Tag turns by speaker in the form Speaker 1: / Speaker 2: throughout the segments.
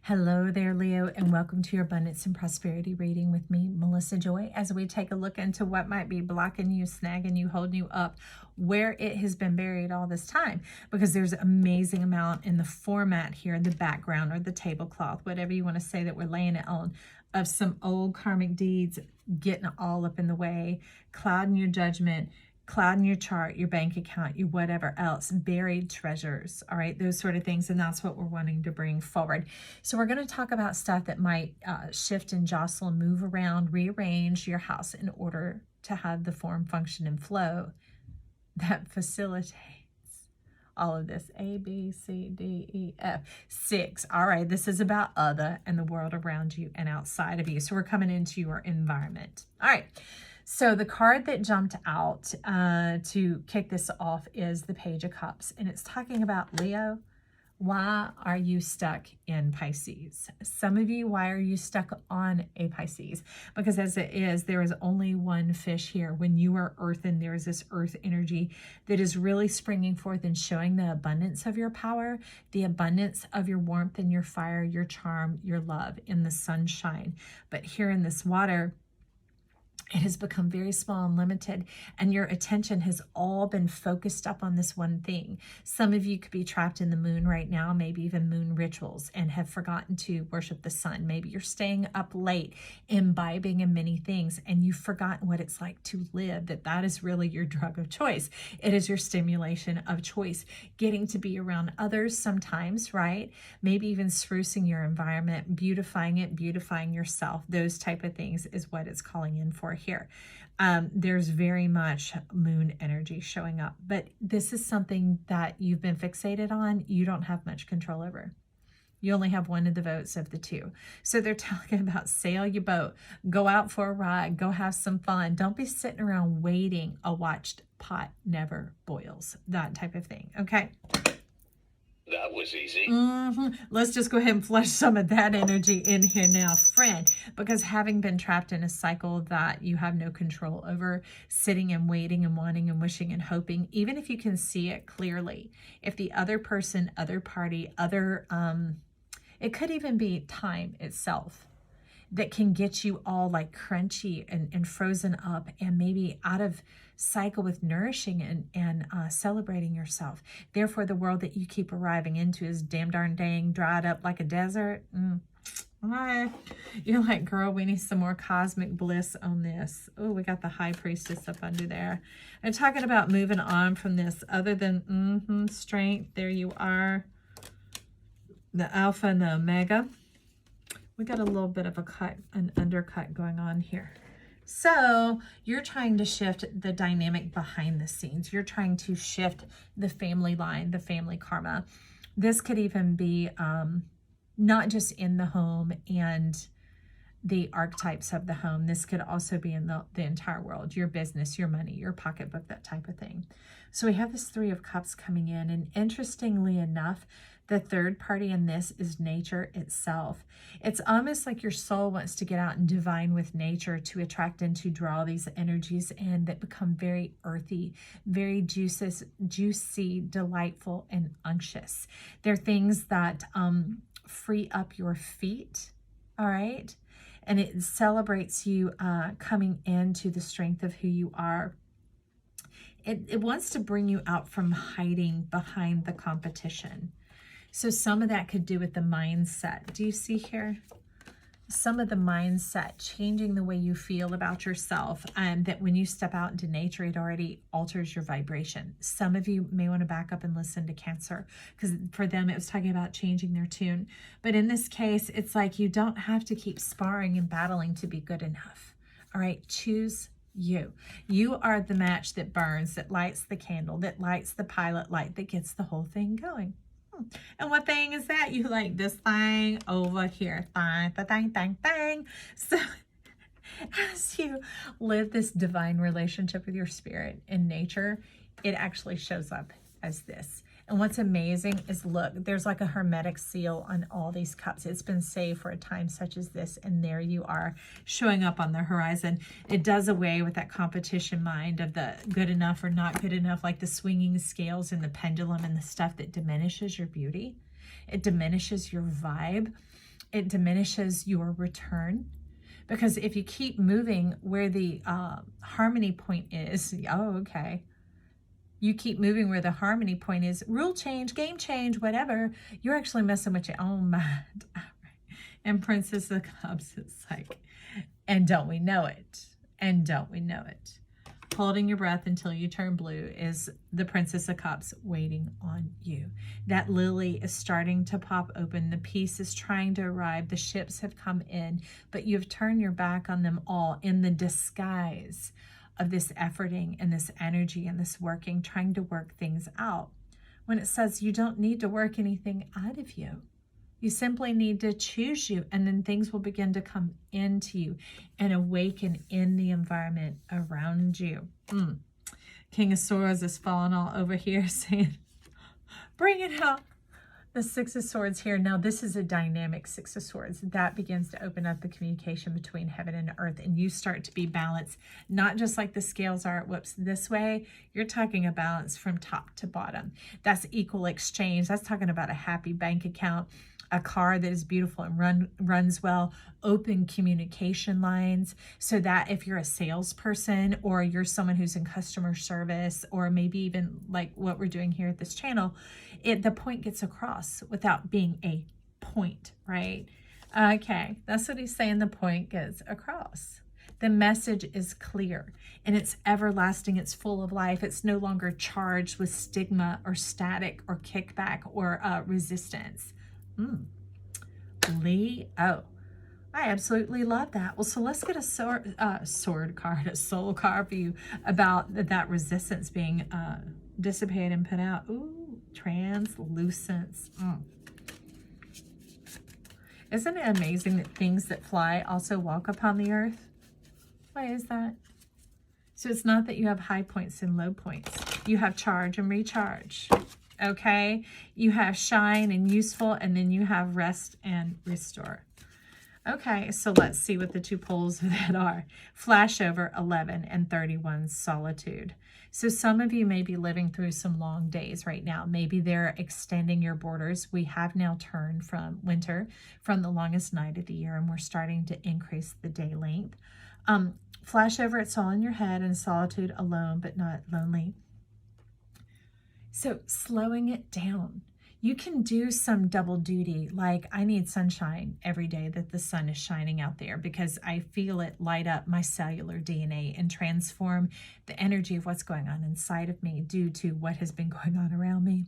Speaker 1: Hello there, Leo, and welcome to your Abundance and Prosperity reading with me, Melissa Joy, as we take a look into what might be blocking you, snagging you, holding you up, where it has been buried all this time, because there's an amazing amount in the format here, in the background or the tablecloth, whatever you want to say that we're laying it on, of some old karmic deeds getting all up in the way, clouding your judgment, clouding your chart, your bank account, your whatever else, buried treasures, all right, those sort of things. And that's what we're wanting to bring forward. So we're going to talk about stuff that might shift and jostle and move around, rearrange your house in order to have the form, function, and flow that facilitates all of this. A, B, C, D, E, F, 6. All right, this is about other and the world around you and outside of you. So we're coming into your environment. All right. So the card that jumped out to kick this off is the Page of Cups. And it's talking about, Leo, why are you stuck in Pisces? Some of you, why are you stuck on a Pisces? Because as it is, there is only one fish here. When you are earthen, there is this earth energy that is really springing forth and showing the abundance of your power, the abundance of your warmth and your fire, your charm, your love in the sunshine. But here in this water, it has become very small and limited, and your attention has all been focused up on this one thing. Some of you could be trapped in the moon right now, maybe even moon rituals, and have forgotten to worship the sun. Maybe you're staying up late, imbibing in many things, and you've forgotten what it's like to live, that is really your drug of choice. It is your stimulation of choice. Getting to be around others sometimes, right? Maybe even sprucing your environment, beautifying it, beautifying yourself. Those type of things is what it's calling in for here. There's very much moon energy showing up, but this is something that you've been fixated on. You don't have much control over. You only have one of the votes of the two. So they're talking about sail your boat, go out for a ride, go have some fun. Don't be sitting around waiting. A watched pot never boils, that type of thing. Okay.
Speaker 2: That was easy.
Speaker 1: Let's just go ahead and flush some of that energy in here now, friend, because having been trapped in a cycle that you have no control over, sitting and waiting and wanting and wishing and hoping, even if you can see it clearly, if the other person, other party, it could even be time itself that can get you all like crunchy and frozen up and maybe out of cycle with nourishing and celebrating yourself. Therefore, the world that you keep arriving into is damn darn dang dried up like a desert. You're like, girl, we need some more cosmic bliss on this. Oh, we got the High Priestess up under there. I'm talking about moving on from this other than strength. There you are. The Alpha and the Omega. We got a little bit of an undercut going on here. So you're trying to shift the dynamic behind the scenes. You're trying to shift the family line, the family karma. This could even be not just in the home and the archetypes of the home. This could also be in the entire world, your business, your money, your pocketbook, that type of thing. So we have this Three of Cups coming in, and interestingly enough, the third party in this is nature itself. It's almost like your soul wants to get out and divine with nature to attract and to draw these energies in that become very earthy, very juicy, delightful, and unctuous. They're things that free up your feet, all right? And it celebrates you coming into the strength of who you are. It wants to bring you out from hiding behind the competition. So some of that could do with the mindset. Do you see here? Some of the mindset, changing the way you feel about yourself, and that when you step out into nature, it already alters your vibration. Some of you may want to back up and listen to Cancer, because for them, it was talking about changing their tune. But in this case, it's like you don't have to keep sparring and battling to be good enough. All right, choose you. You are the match that burns, that lights the candle, that lights the pilot light, that gets the whole thing going. And what thing is that? You like this thing over here. Thing. So as you live this divine relationship with your spirit in nature, it actually shows up as this. And what's amazing is, look, there's like a hermetic seal on all these cups. It's been saved for a time such as this, and there you are showing up on the horizon. It does away with that competition mind of the good enough or not good enough, like the swinging scales and the pendulum and the stuff that diminishes your beauty. It diminishes your vibe. it diminishes your return. Because if you keep moving where the harmony point is, oh, okay. You keep moving where the harmony point is, rule change, game change, whatever, you're actually messing with your own mind. And Princess of Cups is like, and don't we know it? And don't we know it? Holding your breath until you turn blue is the Princess of Cups waiting on you. That lily is starting to pop open. The peace is trying to arrive. The ships have come in, but you've turned your back on them all in the disguise of this efforting and this energy and this working, trying to work things out. When it says you don't need to work anything out of you. You simply need to choose you, and then things will begin to come into you and awaken in the environment around you. King of Swords is falling all over here saying, bring it out. The Six of Swords here. Now, this is a dynamic Six of Swords. That begins to open up the communication between heaven and earth, and you start to be balanced, not just like the scales are, whoops, this way. You're talking a balance from top to bottom. That's equal exchange. That's talking about a happy bank account, a car that is beautiful and runs well, open communication lines, so that if you're a salesperson or you're someone who's in customer service, or maybe even like what we're doing here at this channel, the point gets across without being a point, right? Okay, that's what he's saying, the point gets across. The message is clear and it's everlasting. It's full of life. It's no longer charged with stigma or static or kickback or resistance. Leo. I absolutely love that. Well, so let's get a sword card, a soul card for you about that resistance being dissipated and put out. Ooh, translucence. Isn't it amazing that things that fly also walk upon the earth? Why is that? So it's not that you have high points and low points. You have charge and recharge. Okay, you have shine and useful, and then you have rest and restore. Okay, so let's see what the two poles of that are. Flashover 11 and 31, solitude. So some of you may be living through some long days right now. Maybe they're extending your borders. We have now turned from winter, from the longest night of the year, and we're starting to increase the day length. Flashover, it's all in your head, and solitude, alone but not lonely. So slowing it down. You can do some double duty, like I need sunshine every day that the sun is shining out there, because I feel it light up my cellular DNA and transform the energy of what's going on inside of me due to what has been going on around me.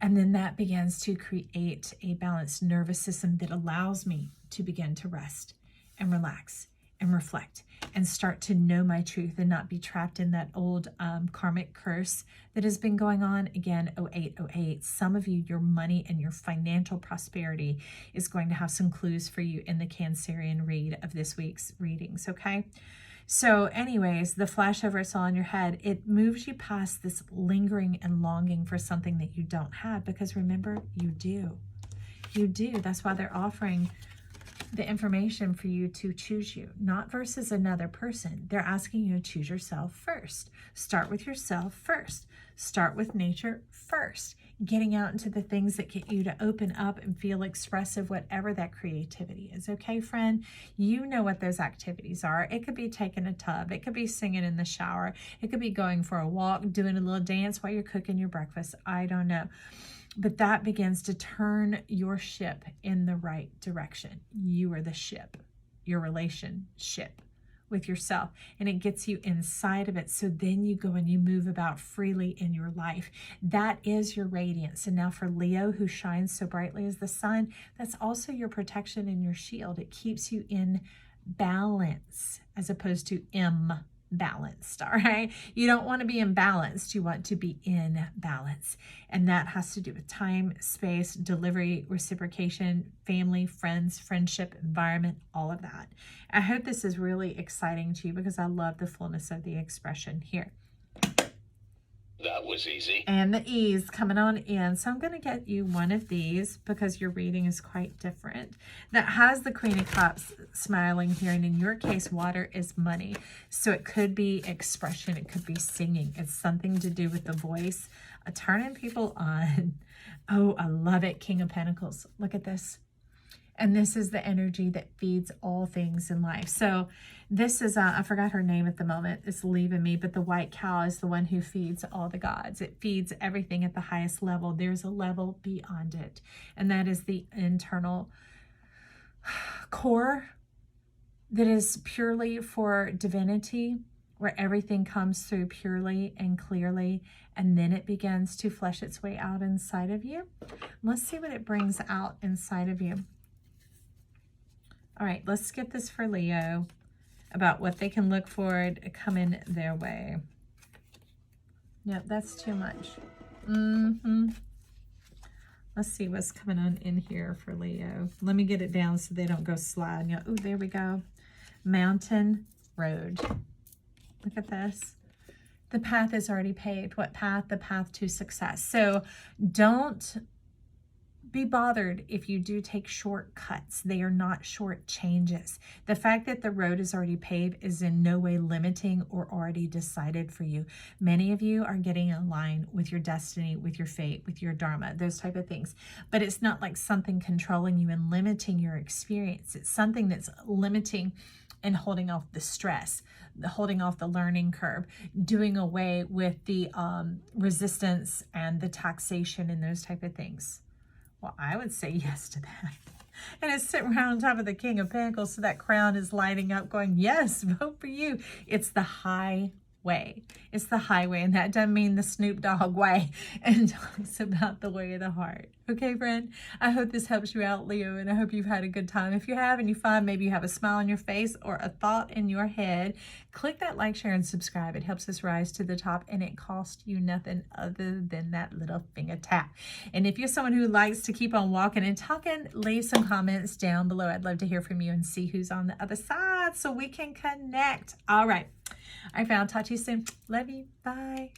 Speaker 1: And then that begins to create a balanced nervous system that allows me to begin to rest and relax and reflect and start to know my truth and not be trapped in that old karmic curse that has been going on. Again, 0808. Some of you, your money and your financial prosperity is going to have some clues for you in the Cancerian read of this week's readings, okay? So anyways, the flashover it's all in your head, it moves you past this lingering and longing for something that you don't have, because remember, you do. You do. That's why they're offering the information for you to choose you, not versus another person. They're asking you to choose yourself first. Start with yourself first. Start with nature first. Getting out into the things that get you to open up and feel expressive, whatever that creativity is. Okay, friend? You know what those activities are. It could be taking a tub. It could be singing in the shower. It could be going for a walk, doing a little dance while you're cooking your breakfast. I don't know. But that begins to turn your ship in the right direction. You are the ship, your relationship with yourself, and it gets you inside of it. So then you go and you move about freely in your life. That is your radiance. And now for Leo, who shines so brightly as the sun, that's also your protection and your shield. It keeps you in balance as opposed to imbalanced, all right? You don't want to be imbalanced. You want to be in balance. And that has to do with time, space, delivery, reciprocation, family, friends, friendship, environment, all of that. I hope this is really exciting to you, because I love the fullness of the expression here.
Speaker 2: That was easy.
Speaker 1: And the ease coming on in. So I'm going to get you one of these, because your reading is quite different. That has the Queen of Cups smiling here. And in your case, water is money. So it could be expression. It could be singing. It's something to do with the voice. Turning people on. Oh, I love it. King of Pentacles. Look at this. And this is the energy that feeds all things in life. So this is, I forgot her name at the moment. It's leaving me, but the white cow is the one who feeds all the gods. It feeds everything at the highest level. There's a level beyond it. And that is the internal core that is purely for divinity, where everything comes through purely and clearly, and then it begins to flesh its way out inside of you. Let's see what it brings out inside of you. All right, let's get this for Leo about what they can look forward coming their way. Yep, that's too much. Let's see what's coming on in here for Leo. Let me get it down so they don't go sliding. Oh, there we go. Mountain road. Look at this. The path is already paved. What path? The path to success. So don't be bothered if you do take shortcuts. They are not short changes. The fact that the road is already paved is in no way limiting or already decided for you. Many of you are getting in line with your destiny, with your fate, with your dharma, those type of things. But it's not like something controlling you and limiting your experience. It's something that's limiting and holding off the stress, holding off the learning curve, doing away with the resistance and the taxation and those type of things. Well, I would say yes to that. And it's sitting right on top of the King of Pentacles, so that crown is lighting up going, yes, vote for you. It's the high way. It's the highway, and that doesn't mean the Snoop Dogg way. And talks about the way of the heart. Okay, friend? I hope this helps you out, Leo, and I hope you've had a good time. If you have and you find maybe you have a smile on your face or a thought in your head, click that like, share, and subscribe. It helps us rise to the top, and it costs you nothing other than that little finger tap. And if you're someone who likes to keep on walking and talking, leave some comments down below. I'd love to hear from you and see who's on the other side so we can connect. All right. I'll talk to you soon. Love you. Bye.